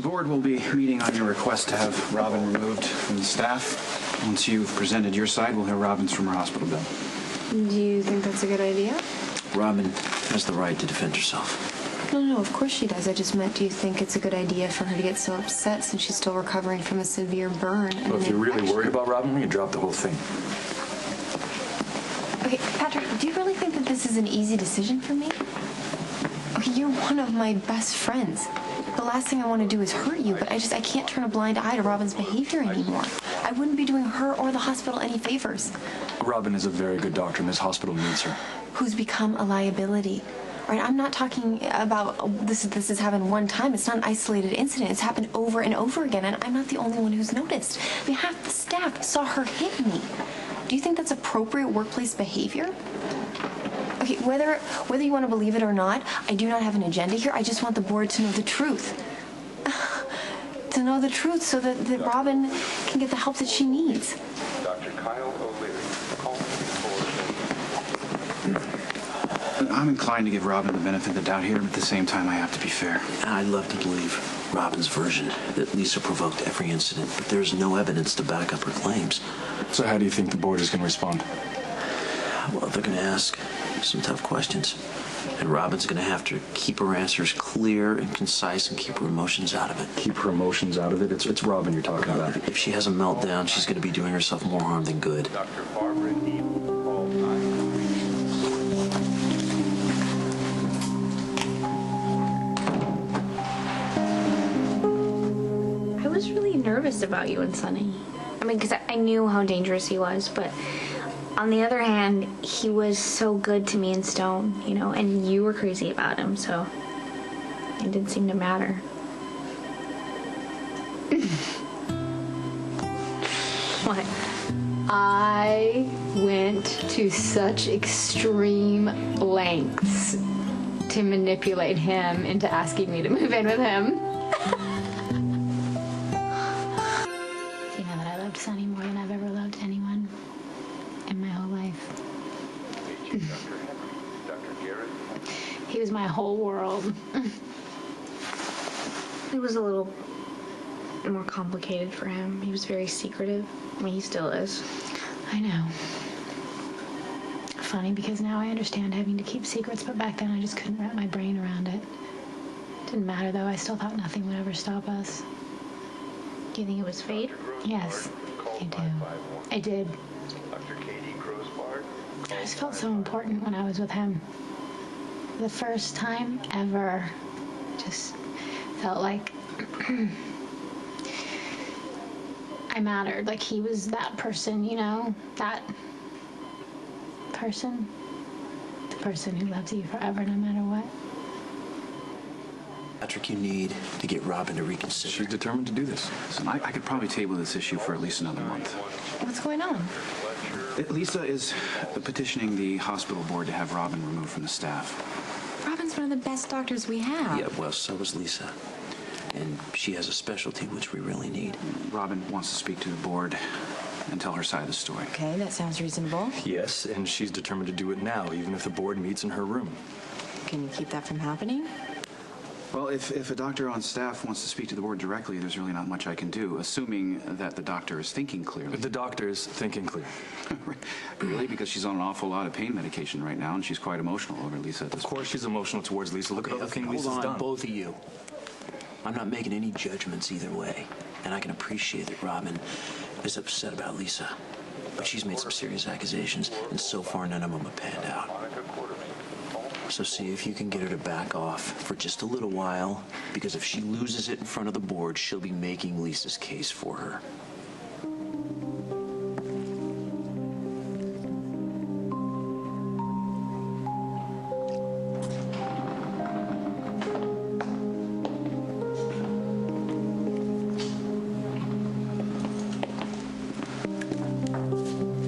The board will be meeting on your request to have Robin removed from the staff. Once you've presented your side, we'll hear Robin's from her hospital bill. Do you think that's a good idea? Robin has the right to defend herself. No, of course she does. I just meant, do you think it's a good idea for her to get so upset since she's still recovering from a severe burn? Well, if you're really worried about Robin, you drop the whole thing. Okay, Patrick, do you really think that this is an easy decision for me? Okay, you're one of my best friends. The last thing I want to do is hurt you, but I can't turn a blind eye to Robin's behavior anymore. I wouldn't be doing her or the hospital any favors. Robin is a very good doctor, and this hospital needs her. Who's become a liability. All right, I'm not talking about this has happened one time. It's not an isolated incident. It's happened over and over again, and I'm not the only one who's noticed. I mean, half the staff saw her hit me. Do you think that's appropriate workplace behavior? Okay, whether you want to believe it or not, I do not have an agenda here. I just want the board to know the truth. To know the truth so that Robin can get the help that she needs. Dr. Kyle O'Leary, calling for... I'm inclined to give Robin the benefit of the doubt here, but at the same time, I have to be fair. I'd love to believe Robin's version, that Lisa provoked every incident, but there's no evidence to back up her claims. So how do you think the board is going to respond? Well, they're going to ask some tough questions. And Robin's going to have to keep her answers clear and concise and keep her emotions out of it. Keep her emotions out of it? It's Robin you're talking about. If she has a meltdown, she's going to be doing herself more harm than good. Dr. Barbara Neal, call 911. I was really nervous about you and Sonny. I mean, because I knew how dangerous he was, but on the other hand, he was so good to me and Stone, you know, and you were crazy about him, so it didn't seem to matter. What? I went to such extreme lengths to manipulate him into asking me to move in with him. You know that I loved Sonny more than I've ever loved anyone in my whole life. Dr. Garrett. He was my whole world. It was a little more complicated for him. He was very secretive. I mean, he still is. I know. Funny, because now I understand having to keep secrets, but back then I just couldn't wrap my brain around it. Didn't matter, though. I still thought nothing would ever stop us. Do you think it was fate? Yes, I do. I did. Dr. Katie Crosbard. I just felt so important when I was with him. For the first time ever, just felt like I mattered. Like he was that person, you know? That person. The person who loves you forever no matter what. Patrick, you need to get Robin to reconsider. She's determined to do this. Listen, I could probably table this issue for at least another month. What's going on? Lisa is petitioning the hospital board to have Robin removed from the staff. Robin's one of the best doctors we have. Yeah, well, so is Lisa. And she has a specialty which we really need. Robin wants to speak to the board and tell her side of the story. Okay, that sounds reasonable. Yes, and she's determined to do it now, even if the board meets in her room. Can you keep that from happening? Well, if a doctor on staff wants to speak to the board directly, there's really not much I can do, assuming that the doctor is thinking clearly. The doctor is thinking clear. Really? Because she's on an awful lot of pain medication right now, and she's quite emotional over Lisa at this point. Of course she's emotional towards Lisa. Look at everything Lisa's hold on, done. both of you. I'm not making any judgments either way, and I can appreciate that Robin is upset about Lisa. But she's made some serious accusations, and so far none of them have panned out. So see if you can get her to back off for just a little while, because if she loses it in front of the board, she'll be making Lisa's case for her.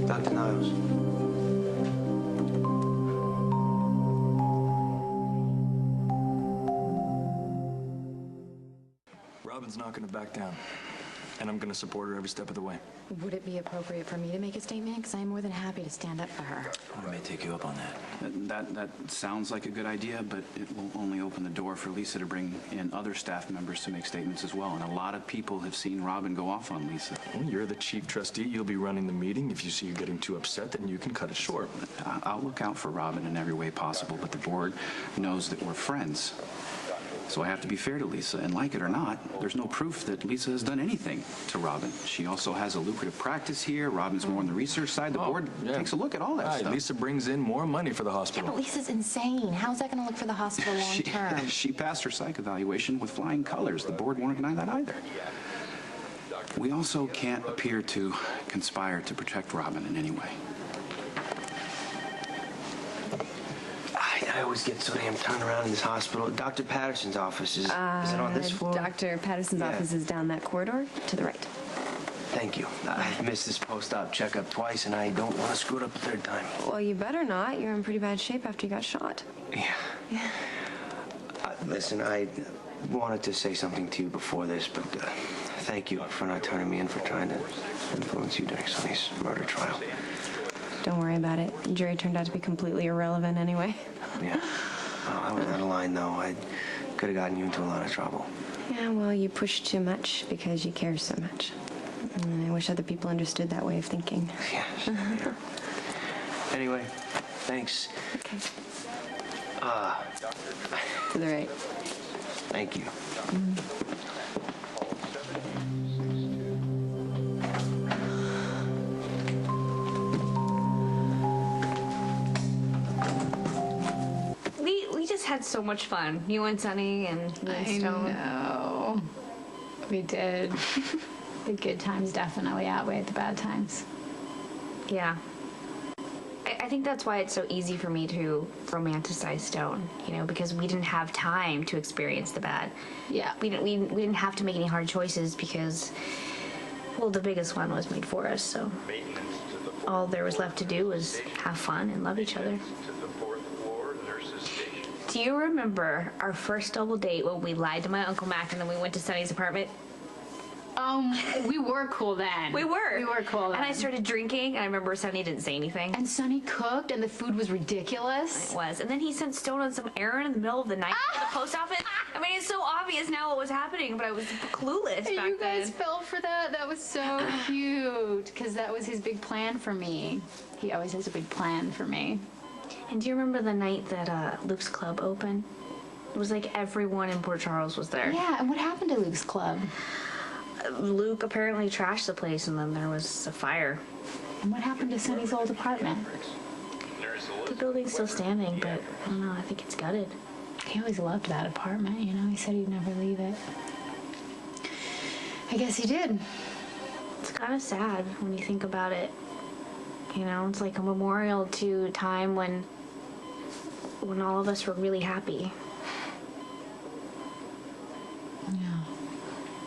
Dr. Niles. Robin's not going to back down. And I'm going to support her every step of the way. Would it be appropriate for me to make a statement? Because I'm more than happy to stand up for her. I may take you up on that. That sounds like a good idea, but it will only open the door for Lisa to bring in other staff members to make statements as well. And a lot of people have seen Robin go off on Lisa. Well, you're the chief trustee. You'll be running the meeting. If you see you're getting too upset, then you can cut it short. I'll look out for Robin in every way possible, but the board knows that we're friends. So I have to be fair to Lisa, and like it or not, there's no proof that Lisa has done anything to Robin. She also has a lucrative practice here. Robin's more on the research side. The board takes a look at all that stuff. Lisa brings in more money for the Yeah, hospital. but Lisa's insane. How's that going to look for the hospital long term? She passed her psych evaluation with flying colors. The board won't deny that either. We also can't appear to conspire to protect Robin in any way. I always get so damn turned around in this hospital. Dr. Patterson's office, is it on this floor? Dr. Patterson's office is down that corridor to the right. Thank you. I've missed this post-op checkup twice, and I don't want to screw it up a third time. Well, you better not. You're in pretty bad shape after you got shot. Yeah. Listen, I wanted to say something to you before this, but thank you for not turning me in for trying to influence you during Sonny's murder trial. Don't worry about it. The jury turned out to be completely irrelevant anyway. Yeah. Well, I was out of line, though. I could have gotten you into a lot of trouble. Yeah, well, you push too much because you care so much. And I wish other people understood that way of thinking. Yeah. Anyway, thanks. Okay. To the right. Thank you. We just had so much fun. You and Sonny and me and Stone. I know. We did. The good times definitely outweighed the bad times. Yeah. I think that's why it's so easy for me to romanticize Stone, you know, because we didn't have time to experience the bad. Yeah. We didn't have to make any hard choices because, well, the biggest one was made for us, so all there was left to do was have fun and love each other. To the fourth floor nurses station. Do you remember our first double date when we lied to my Uncle Mac and then we went to Sonny's apartment? We were cool then. We were. We were cool then. And I started drinking, and I remember Sonny didn't say anything. And Sonny cooked, and the food was ridiculous. It was. And then he sent Stone on some errand in the middle of the night to the post office. I mean, it's so obvious now what was happening, but I was clueless back You guys then. fell for that? That was so cute, because that was his big plan for me. He always has a big plan for me. And do you remember the night that Luke's Club opened? It was like everyone in Port Charles was there. Yeah, and what happened to Luke's Club? Luke apparently trashed the place, and then there was a fire. And what happened to Sonny's old apartment? The building's still standing, but I don't know, I think it's gutted. He always loved that apartment, you know? He said he'd never leave it. I guess he did. It's kind of sad when you think about it. You know, it's like a memorial to a time when all of us were really happy.